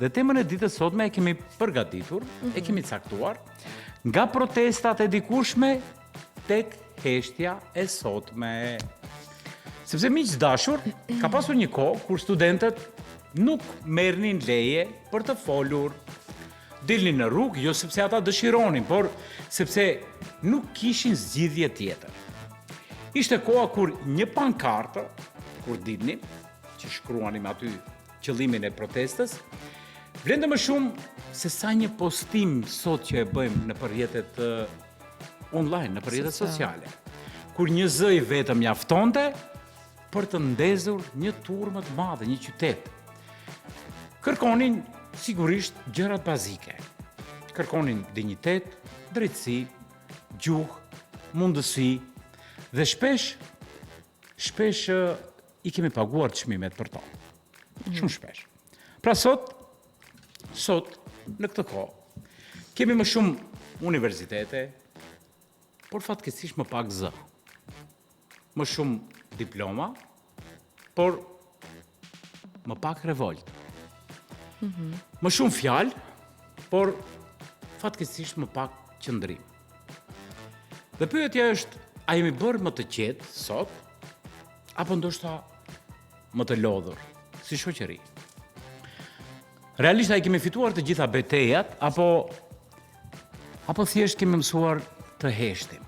Dhe temën e ditës sotme e kemi përgatitur, e kemi caktuar, nga protestat e dikushme tek heshtja e sotme. Sepse miq dashur, ka pasur një kohë kur studentët nuk merrnin leje për të folur. Dilnin në rrugë, jo sepse ata dëshironin, por sepse nuk kishin zgjidhje tjetër. Ishte koha kur një pankartë, kur dilnin, që shkruanim aty qëllimin e protestës, vlente më shumë se sa një postim sot që e bëjmë në rrjetet online, në rrjetet sociale. Kur një zë i vetëm mjaftonte për të ndezur një turmë të madhe, një qytet. Kërkonin sigurisht gjërat bazike. Kërkonin dinjitet, drejtësi, gjuhë, mundësi dhe shpesh i kemi paguar çmimet për to. Shumë shpesh. Pra sot në këtë kohë kemi më shumë universitete, por fatkeqësisht më pak zë. Më shumë diploma, por më pak revolt. Më shumë fjalë, por fatkeqësisht më pak qëndrim. Dhe pyetja është, a jemi bërë më të qetë sot, apo ndoshta më të lodhur, si shoqëri? Realisht a i kemi fituar të gjitha betejat, apo thjesht kemi mësuar të heshtim?